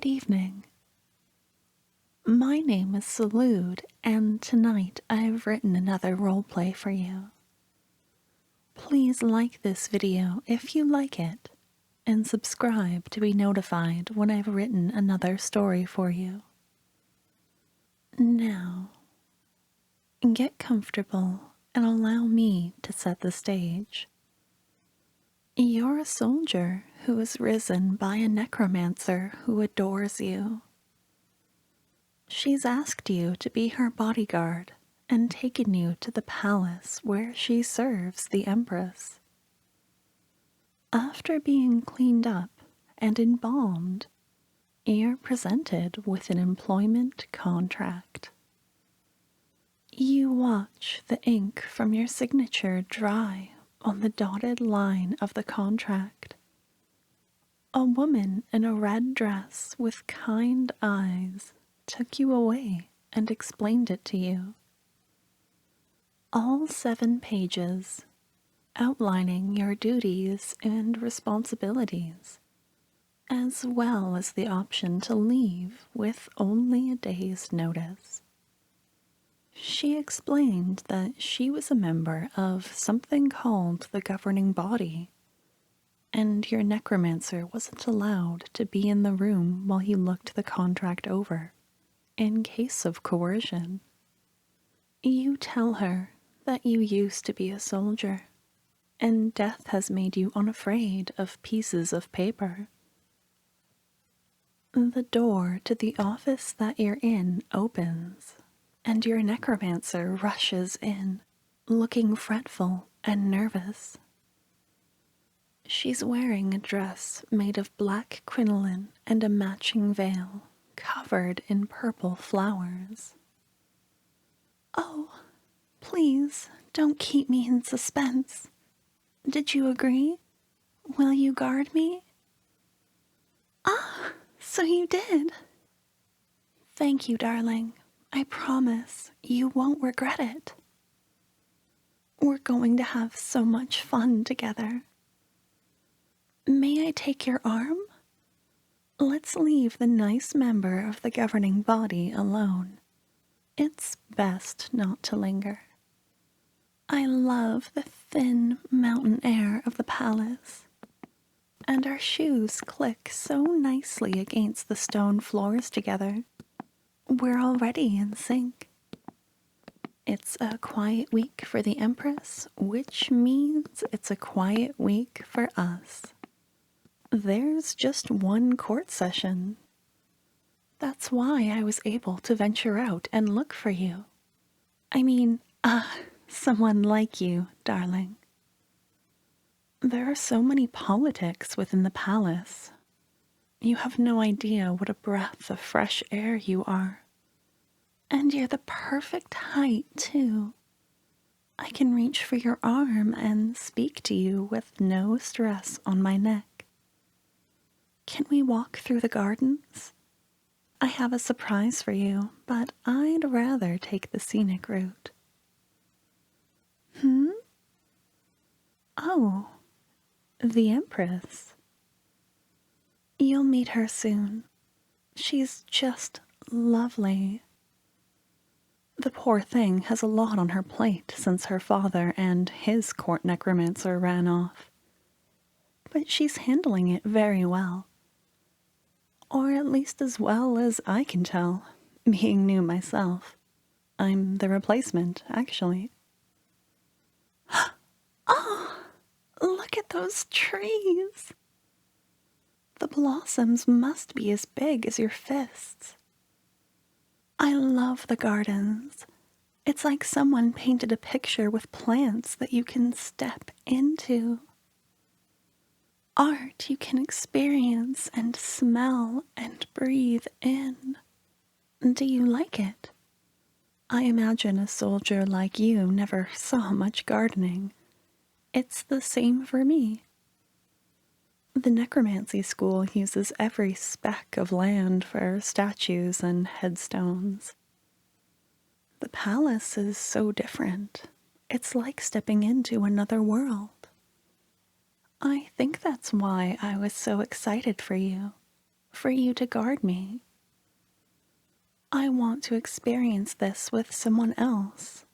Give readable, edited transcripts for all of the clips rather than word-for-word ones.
Good evening. My name is Salud, and tonight I have written another roleplay for you. Please like this video if you like it, and subscribe to be notified when I've written another story for you. Now, get comfortable and allow me to set the stage. You're a soldier who is risen by a necromancer who adores you. She's asked you to be her bodyguard and taken you to the palace where she serves the Empress. After being cleaned up and embalmed, you're presented with an employment contract. You watch the ink from your signature dry on the dotted line of the contract. A woman in a red dress with kind eyes took you away and explained it to you. All 7 pages, outlining your duties and responsibilities, as well as the option to leave with only a day's notice. She explained that she was a member of something called the governing body, and your necromancer wasn't allowed to be in the room while he looked the contract over, in case of coercion. You tell her that you used to be a soldier, and death has made you unafraid of pieces of paper. The door to the office that you're in opens, and your necromancer rushes in, looking fretful and nervous. She's wearing a dress made of black crinoline and a matching veil, covered in purple flowers. "Oh, please don't keep me in suspense. Did you agree? Will you guard me?" "Ah, so you did." "Thank you, darling. I promise you won't regret it. We're going to have so much fun together. May I take your arm? Let's leave the nice member of the governing body alone. It's best not to linger. I love the thin mountain air of the palace, and our shoes click so nicely against the stone floors together. We're already in sync. It's a quiet week for the Empress, which means it's a quiet week for us. There's just one court session. That's why I was able to venture out and look for you. I mean, someone like you, darling. There are so many politics within the palace. You have no idea what a breath of fresh air you are. And you're the perfect height, too. I can reach for your arm and speak to you with no stress on my neck. Can we walk through the gardens? I have a surprise for you, but I'd rather take the scenic route." "Oh, the Empress. You'll meet her soon. She's just lovely. The poor thing has a lot on her plate since her father and his court necromancer ran off. But she's handling it very well. Or at least as well as I can tell, being new myself. I'm the replacement, actually." "Oh, look at those trees. The blossoms must be as big as your fists. I love the gardens. It's like someone painted a picture with plants that you can step into. Art you can experience and smell and breathe in. Do you like it? I imagine a soldier like you never saw much gardening. It's the same for me. The necromancy school uses every speck of land for statues and headstones. The palace is so different. It's like stepping into another world. I think that's why I was so excited for you. for you to guard me. I want to experience this with someone else,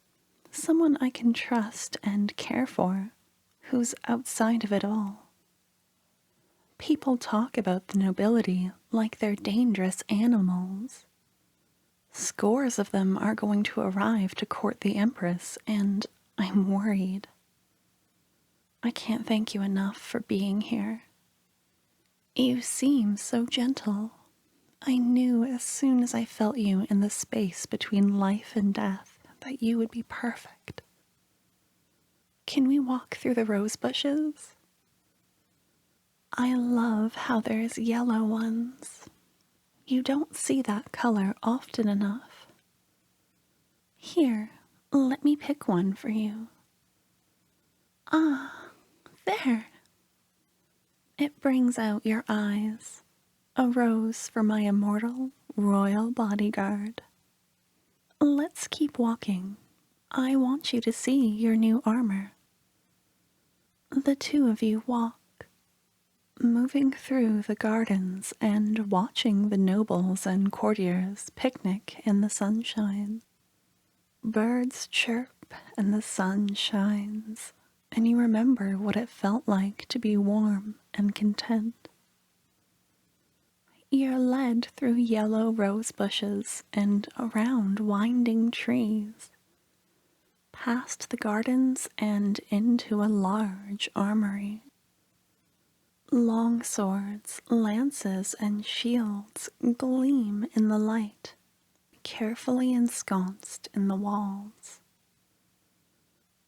someone I can trust and care for, who's outside of it all. People talk about the nobility like they're dangerous animals. Scores of them are going to arrive to court the Empress, and I'm worried. I can't thank you enough for being here. You seem so gentle. I knew as soon as I felt you in the space between life and death that you would be perfect. Can we walk through the rose bushes? I love how there's yellow ones. You don't see that color often enough. Here, let me pick one for you. Ah, there. It brings out your eyes. A rose for my immortal royal bodyguard. Let's keep walking. I want you to see your new armor. The two of you walk, moving through the gardens and watching the nobles and courtiers picnic in the sunshine. Birds chirp and the sun shines, and you remember what it felt like to be warm and content. You're led through yellow rose bushes and around winding trees, past the gardens and into a large armory. Long swords, lances, and shields gleam in the light, carefully ensconced in the walls.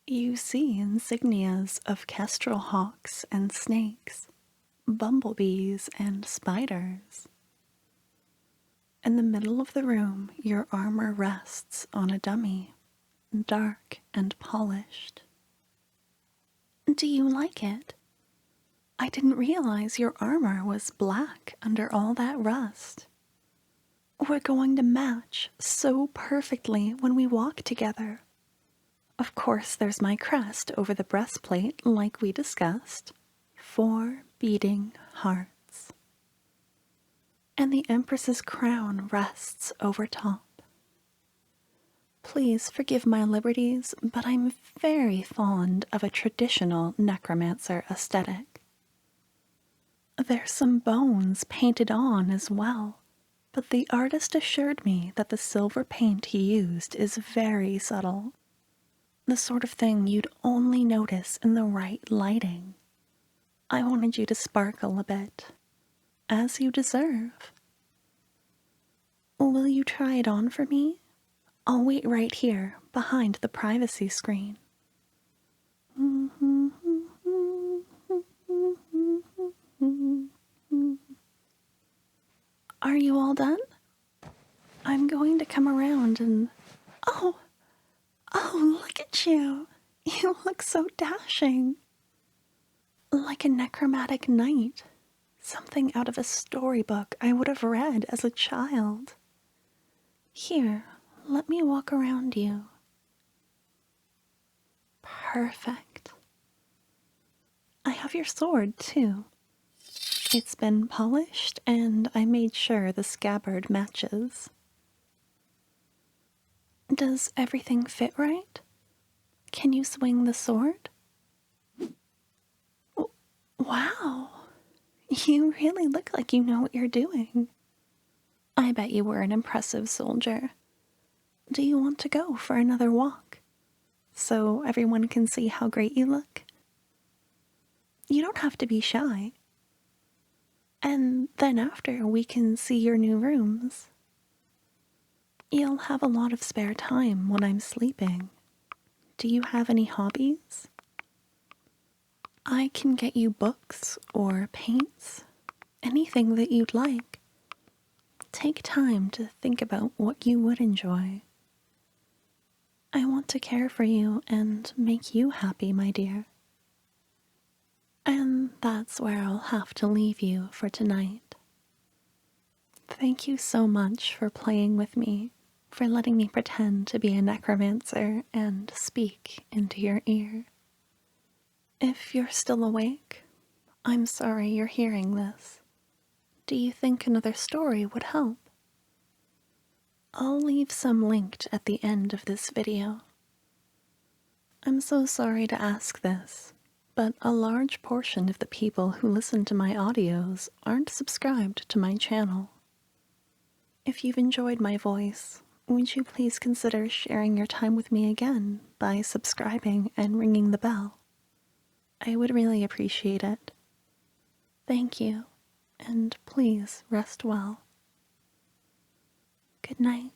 You see insignias of kestrel hawks and snakes, bumblebees and spiders. In the middle of the room, your armor rests on a dummy, dark and polished. Do you like it? I didn't realize your armor was black under all that rust. We're going to match so perfectly when we walk together. Of course, there's my crest over the breastplate, like we discussed. 4 beating hearts. And the Empress's crown rests over top. Please forgive my liberties, but I'm very fond of a traditional Necromancer aesthetic. There's some bones painted on as well, but the artist assured me that the silver paint he used is very subtle. The sort of thing you'd only notice in the right lighting. I wanted you to sparkle a bit, as you deserve. Will you try it on for me? I'll wait right here, behind the privacy screen. Are you all done? I'm going to come around and... Oh, look at you. You look so dashing. Like a necromantic knight. Something out of a storybook I would have read as a child. Here, let me walk around you. Perfect. I have your sword, too. It's been polished, and I made sure the scabbard matches. Does everything fit right? Can you swing the sword? Wow, you really look like you know what you're doing. I bet you were an impressive soldier. Do you want to go for another walk, so everyone can see how great you look? You don't have to be shy. And then after, we can see your new rooms. You'll have a lot of spare time when I'm sleeping. Do you have any hobbies? I can get you books or paints, anything that you'd like. Take time to think about what you would enjoy. I want to care for you and make you happy, my dear. And that's where I'll have to leave you for tonight. Thank you so much for playing with me, for letting me pretend to be a necromancer and speak into your ear. If you're still awake, I'm sorry you're hearing this. do you think another story would help? I'll leave some linked at the end of this video. I'm so sorry to ask this, but a large portion of the people who listen to my audios aren't subscribed to my channel. If you've enjoyed my voice, would you please consider sharing your time with me again by subscribing and ringing the bell? I would really appreciate it. Thank you, and please rest well. Good night.